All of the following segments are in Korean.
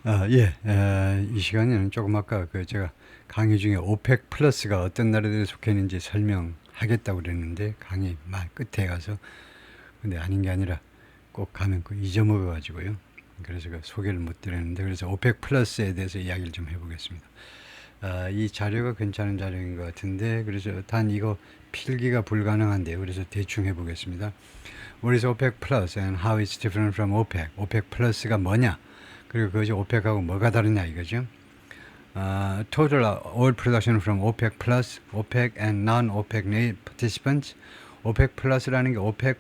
이 시간에는 조금 아까 제가 강의 중에 오펙 플러스가 어떤 나라들에 속해 있는지 설명하겠다고 그랬는데 강의 말 끝에 가서 근데 아닌 게 아니라 꼭 가면 잊어먹어 가지고요. 그래서 소개를 못 드렸는데 그래서 오펙 플러스에 대해서 이야기를 좀 해보겠습니다. 이 자료가 괜찮은 자료인 것 같은데 그래서 단 이거 필기가 불가능한데요. 그래서 대충 해보겠습니다. What is OPEC Plus and how it's different from OPEC? OPEC Plus가 뭐냐? 그리고 그것이 OPEC하고 뭐가 다르냐 이거죠. Total oil production from OPEC Plus, OPEC and non-OPEC participants. OPEC Plus라는 게 OPEC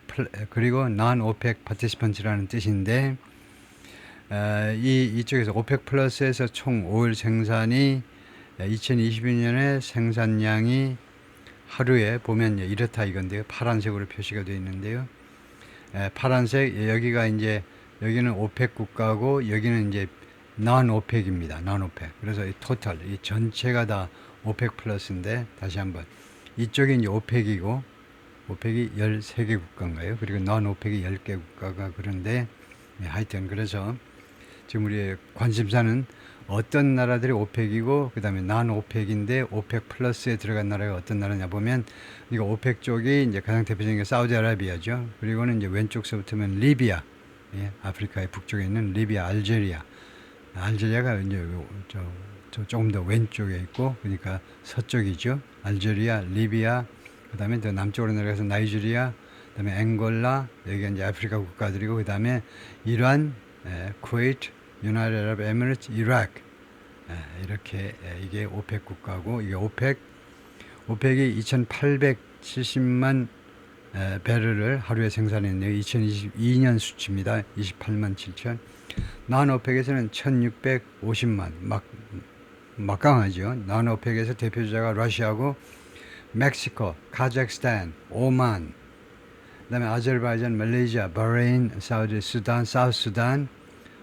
그리고 non-OPEC participants라는 뜻인데 이쪽에서 OPEC Plus에서 총 오일 생산이 2022년에 생산량이 하루에 보면 이렇다 이건데요. 파란색으로 표시가 되어 있는데요. 파란색 여기가 이제 여기는 오펙 국가고 여기는 이제 non 오펙입니다. non 오펙. 그래서 이 토탈 이 전체가 다 오펙 플러스인데 다시 한번 이쪽이 이제 오펙이고 오펙이 13개 국가인가요? 그리고 non 오펙이 10개 국가가 그런데 하여튼 그래서 지금 우리의 관심사는 어떤 나라들이 오펙이고 그 다음에 난 오펙인데 오펙 플러스에 들어간 나라가 어떤 나라냐 보면 이거 오펙 쪽이 이제 가장 대표적인 게 사우디아라비아죠. 그리고는 이제 왼쪽서부터면 리비아, 아프리카의 북쪽에 있는 리비아, 알제리아. 알제리아가 이제 조금 더 왼쪽에 있고 그러니까 서쪽이죠. 알제리아, 리비아, 그 다음에 더 남쪽으로 내려가서 나이지리아, 그 다음에 앵골라, 여기가 이제 아프리카 국가들이고 그 다음에 이란, 쿠웨이트, 유나이티드 아랍 에미리트, 이라크 이렇게 이게 오펙 국가고 이게 오펙이 2,870만 배럴을 하루에 생산했네요. 2022년 수치입니다. 28만 7천. 난 오펙에서는 1,650만 막강하죠. 난 오펙에서 대표자가 러시아고 멕시코, 카자흐스탄, 오만, 그다음에 아제르바이잔, 말레이시아, 바레인, 사우디, 수단, 사우스수단.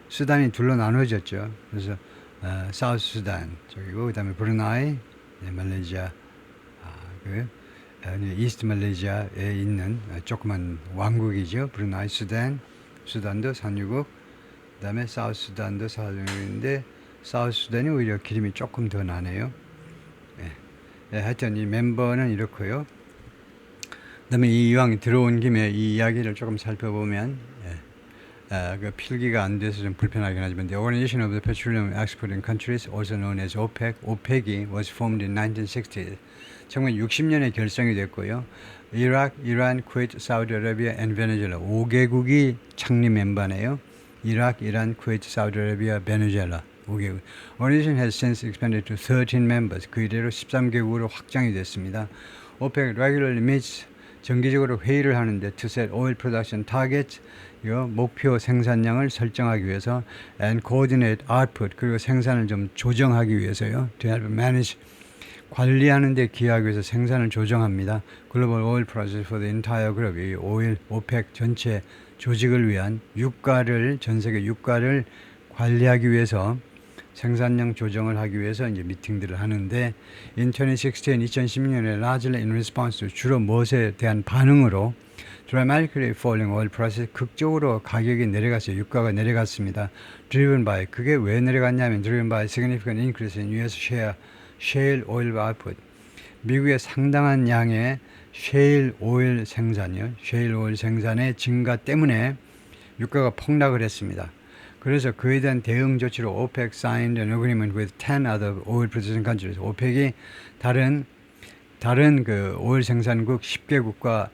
수단이 둘로 나눠졌죠. 그래서 사우스 수단 저기고 그다음에 브루나이, 말레이시아, 이스트 말레이시아에 있는 조그만 왕국이죠. 브루나이, 수단도 산유국. 그다음에 사우스 수단도 산유국인데 사우스 수단이 오히려 기름이 조금 더 나네요. 하여튼 이 멤버는 이렇고요. 그다음에 이 이왕 들어온 김에 이 이야기를 조금 살펴보면. 그 필기가 안 돼서 좀 불편하긴 하지만 The Organization of the Petroleum Exporting Countries, also known as OPEC, OPEC이 was formed in 1960. 1960년에 결성이 됐고요. 이라크, 이란, 쿠웨이트, 사우디아라비아, and 베네수엘라 5개국이 창립 멤버네요. 이라크, 이란, 쿠웨이트, 사우디아라비아, 베네수엘라 5개국. Organization has since expanded to 13 members. 그 이래로 13개국으로 확장이 됐습니다. OPEC regularly meets 정기적으로 회의를 하는데 to set oil production targets, 목표 생산량을 설정하기 위해서 and coordinate output, 그리고 생산을 좀 조정하기 위해서요. to help manage, 관리하는 데 기여하기 위해서 생산을 조정합니다. Global Oil Project for the entire group, 이 오일 오펙 전체 조직을 위한 전 세계 유가를 관리하기 위해서 생산량 조정을 하기 위해서 이제 미팅들을 하는데 in 2016년에 largely in response to 주로 무엇에 대한 반응으로 dramatically falling oil prices, 극적으로 가격이 내려갔어요. 유가가 내려갔습니다. driven by, 그게 왜 내려갔냐면 driven by significant increase in US shale oil output, 미국의 상당한 양의 shale oil 생산이요. shale oil 생산의 증가 때문에 유가가 폭락을 했습니다. 그래서 그에 대한 대응 조치로 OPEC signed an agreement with 10 other oil producing countries. OPEC이 다른 그 오일 생산국 10개국과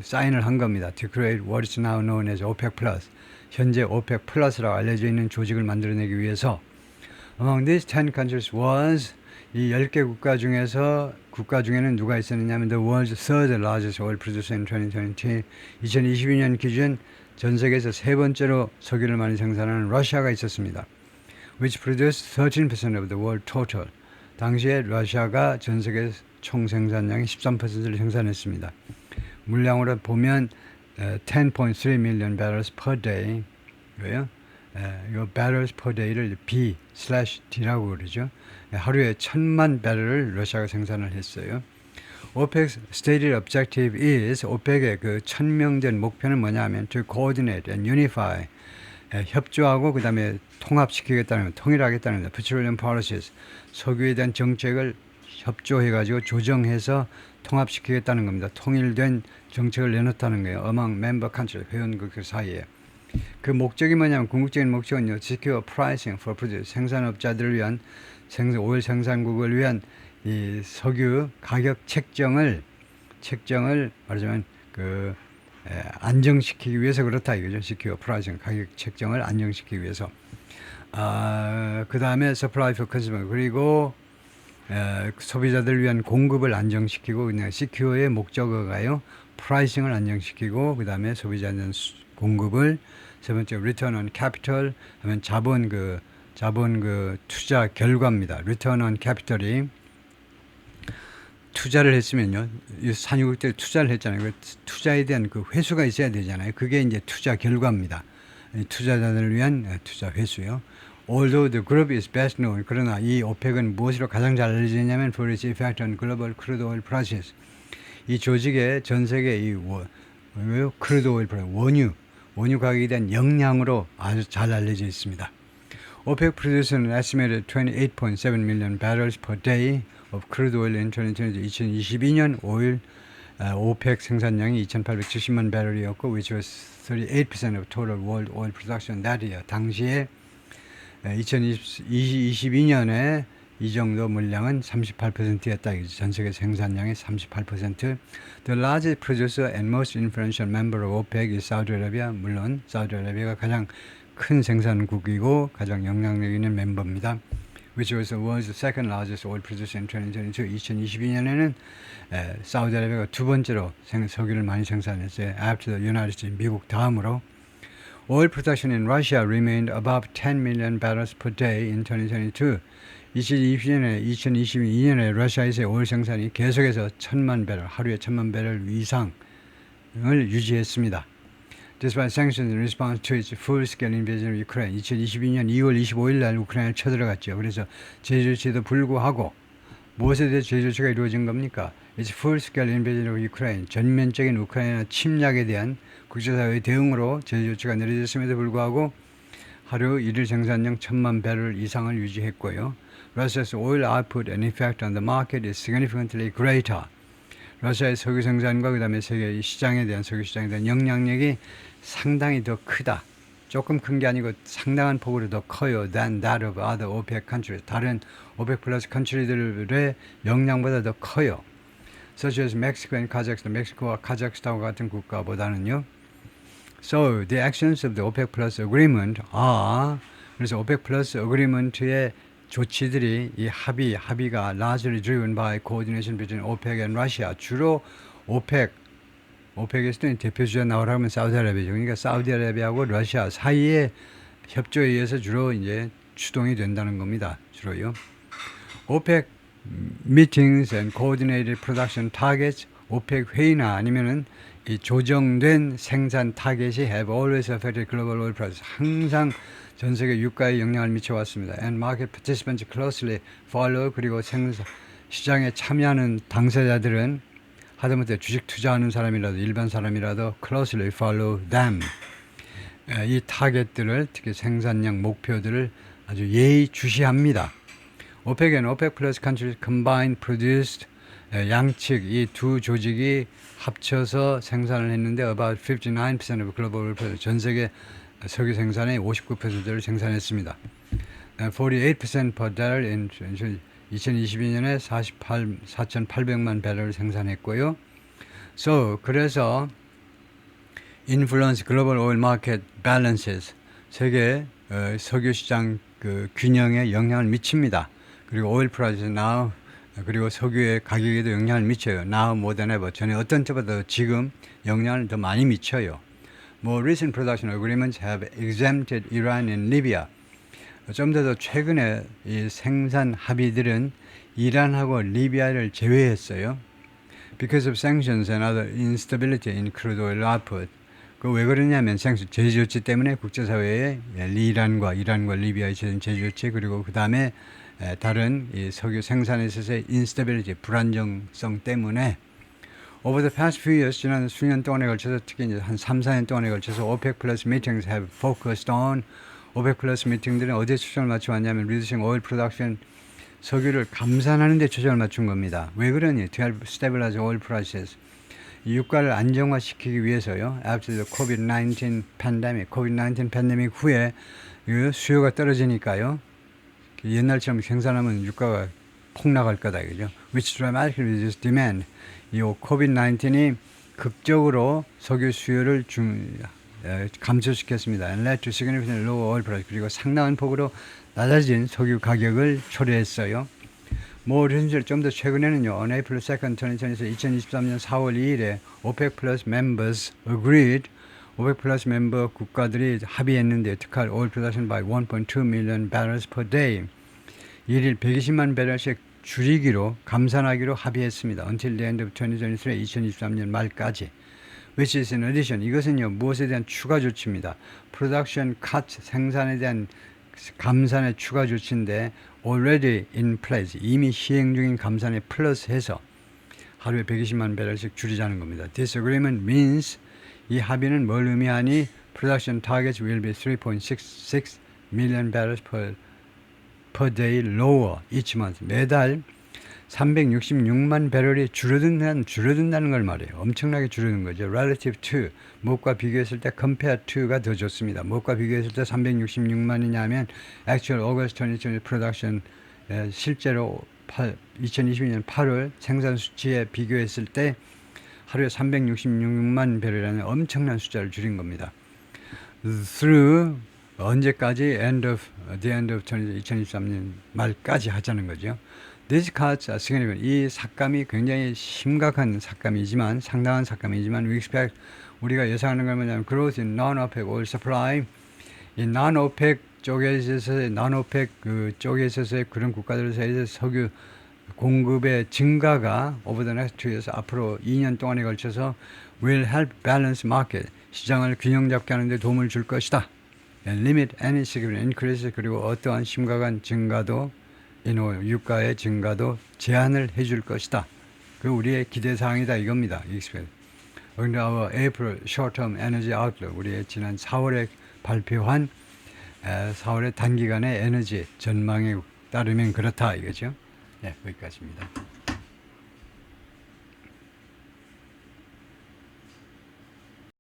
사인을 한 겁니다. To create what is now known as OPEC Plus. 현재 OPEC Plus라고 알려져 있는 조직을 만들어내기 위해서 Among these 10 countries was, 이 10개 국가 중에는 누가 있었느냐면 the world's third largest oil producer in 2020. 2022년 기준 전 세계에서 세 번째로 석유를 많이 생산하는 러시아가 있었습니다. Which produced 13% of the world total. 당시에 러시아가 전 세계 총 생산량의 13%를 생산했습니다. 물량으로 보면 10.3 million barrels per day. 이거요. 이 barrels per day를 B/D라고 그러죠. 하루에 1,000만 배럴을 러시아가 생산을 했어요. OPEC's stated objective is, OPEC의 그 천명된 목표는 뭐냐면 to coordinate and unify, 협조하고 그다음에 통합시키겠다는 통일하겠다는 petroleum policies 석유에 대한 정책을 협조해가지고 조정해서 통합시키겠다는 겁니다. 통일된 정책을 내놓다는 거예요. among member countries 회원국 사이에. 그 목적이 뭐냐면 궁극적인 목적은요. secure pricing for producers 생산업자들을 위한 오일 생산국을 위한 이 석유 가격 책정을 말하자면 그 안정시키기 위해서 그렇다 이거죠. secure pricing 가격 책정을 안정시키기 위해서. 그 다음에 supply for consumer 그리고 소비자들을 위한 공급을 안정시키고 그냥 secure의 목적어가요. pricing을 안정시키고 그 다음에 소비자에 대한 공급을 세 번째 return on capital 하면 자본 투자 결과입니다. return on capital이 투자를 했으면요. 산유국들 투자를 했잖아요. 그 투자에 대한 그 회수가 있어야 되잖아요. 그게 이제 투자 결과입니다. 투자자들을 위한 투자 회수요. Although the group is best known, 그러나 이 오펙은 무엇으로 가장 잘 알려지냐면 for its effect on global crude oil prices. 이 조직의 전 세계 이 crude oil 원유 가격에 대한 영향으로 아주 잘 알려져 있습니다. OPEC produced an estimated 28.7 million barrels per day of crude oil in 2022년 오일 OPEC 생산량이 2,870만 배럴이었고 which was 38% of total world oil production that year. 당시에 2022년에 이 정도 물량은 38%였다. 전 세계 생산량의 38%. The largest producer and most influential member of OPEC is Saudi Arabia. 물론 사우디아라비아가 가장 큰 생산국이고 가장 영향력 있는 멤버입니다. Which was the world's second largest oil producer in 2022. 2022년에는 사우디아라비아가 두 번째로 석유를 많이 생산했어요. After the United States, 미국 다음으로. Oil production in Russia remained above 10 million barrels per day in 2022. 2022년에 러시아에서의 오일 생산이 계속해서 1,000만 배럴, 하루에 1,000만 배럴 이상을 유지했습니다. Despite sanctions in response to its full-scale invasion of Ukraine, 2022년 2월 25일 날 우크라이나를 쳐들어갔죠. 그래서 제조치에도 불구하고 무엇에 대해 제조치가 이루어진 겁니까? Its full-scale invasion of Ukraine, 전면적인 우크라이나 침략에 대한 국제사회의 대응으로 제조치가 내려졌음에도 불구하고 하루 일일 생산량 1,000만 배럴 이상을 유지했고요. Russia's oil output and effect on the market is significantly greater. 러시아의 석유 생산과 그 다음에 세계 시장에 대한 석유 시장에 대한 영향력이 상당히 더 크다. 조금 큰 게 아니고 상당한 폭으로 더 커요. than that of other OPEC countries. 다른 OPEC 플러스 컨트리들의 영향보다 더 커요. such as Mexico and Kazakhstan. 멕시코와 카자흐스탄과 같은 국가보다는요. So the actions of the OPEC Plus Agreement are 그래서 OPEC Plus Agreement의 조치들이 이 합의가 largely driven by coordination between OPEC and Russia. 주로 OPEC에서도 대표주자 나오라면 사우디아라비아죠. 그러니까 사우디아라비아하고 러시아 사이의 협조에 의해서 주로 이제 추동이 된다는 겁니다. 주로요. OPEC meetings and coordinated production targets. OPEC 회의나 아니면은 이 조정된 생산 타겟이 have always affected global oil prices. 항상 전 세계 유가에 영향을 미쳐왔습니다. And market participants closely follow. 그리고 시장에 참여하는 당사자들은 하다못해 주식 투자하는 사람이라도 일반 사람이라도 closely follow them. 이 타겟들을 특히 생산량 목표들을 아주 예의주시합니다. OPEC and OPEC Plus countries combined produced 양측 이 두 조직이 합쳐서 생산을 했는데 about 59% of global oil production. 전 세계 석유 생산의 59%를 생산했습니다. 48% per barrel in 2022년에 4,800만 배럴을 생산했고요. So 그래서 influence global oil market balances 세계 석유 시장 그 균형에 영향을 미칩니다. 그리고 oil price now 그리고 석유의 가격에도 영향을 미쳐요. Now more than ever. 전에 어떤 때보다 지금 영향을 더 많이 미쳐요. More recent production agreements have exempted Iran and Libya. 좀 더 최근에 이 생산 합의들은 이란하고 리비아를 제외했어요. Because of sanctions and other instability in crude oil output. 그 왜 그러냐면 제조치 때문에 국제사회에 이란과 리비아의 제조치 그리고 그 다음에 다른 이 석유 생산에 있어서의 instability 불안정성 때문에 Over the past few years, 지난 수년 동안에 걸쳐서 특히 이제 한 3, 4년 동안에 걸쳐서 OPEC plus meetings have focused on OPEC plus 미팅들은 어디에 초점을 맞춰왔냐면 reducing oil production, 석유를 감산하는 데 초점을 맞춘 겁니다. 왜 그러니? To help stabilize oil prices. 유가를 안정화시키기 위해서요. After the COVID-19 pandemic, COVID-19 팬데믹 후에 수요가 떨어지니까요. 옛날처럼 생산하면 유가가 폭락할 거다, 그죠? Which dramatically reduced demand. 이 COVID-19이 극적으로 석유 수요를 감소시켰습니다. And led to significantly lower oil price. 그리고 상당한 폭으로 낮아진 석유 가격을 초래했어요. 뭐 현실 좀 더 최근에는요. On April 2nd, 2023년 4월 2일에 OPEC Plus members agreed. OPEC Plus 멤버 국가들이 합의했는데 to cut oil production by 1.2 million barrels per day. 일일 120만 배럴씩 줄이기로 감산하기로 합의했습니다. Until the end of 2023, 2023년 말까지. Which is in addition. 이것은요. 무엇에 대한 추가 조치입니다. Production cut, 생산에 대한 감산의 추가 조치인데 already in place, 이미 시행 중인 감산에 플러스해서 하루에 120만 배럴씩 줄이자는 겁니다. This agreement means 이 합의는 뭘 의미하니? Production targets will be 3.66 million barrels per day lower each month. 매달 366만 배럴이 줄어든다는 걸 말해요. 엄청나게 줄어든 거죠. Relative to, 무엇과 비교했을 때 compare to가 더 좋습니다. 무엇과 비교했을 때 366만이냐면 actual August 2020 production, 실제로 2022년 8월 생산 수치에 비교했을 때 하루에 366만 배럴이라는 엄청난 숫자를 줄인 겁니다. Through 언제까지? the end of 2023년 말까지 하자는 거죠. These cuts are significant. 이 삭감이 굉장히 심각한 삭감이지만, 상당한 삭감이지만, we expect, 우리가 예상하는 건 뭐냐면, growth in non-OPEC oil supply. 이 non-OPEC 쪽에 있어서의, non-OPEC 쪽에 있어서의 그런 국가들에서 석유 공급의 증가가 over the next 2 years, 앞으로 2년 동안에 걸쳐서 will help balance market. 시장을 균형 잡게 하는데 도움을 줄 것이다. And limit any significant increase. 그리고 어떠한 심각한 증가도 유가의 증가도 제한을 해줄 것이다. 그 우리의 기대사항이다 이겁니다. 그런데 our April short-term energy outlook, 우리의 지난 4월에 발표한 4월의 단기간의 에너지 전망에 따르면 그렇다 이거죠. 네, 거기까지입니다.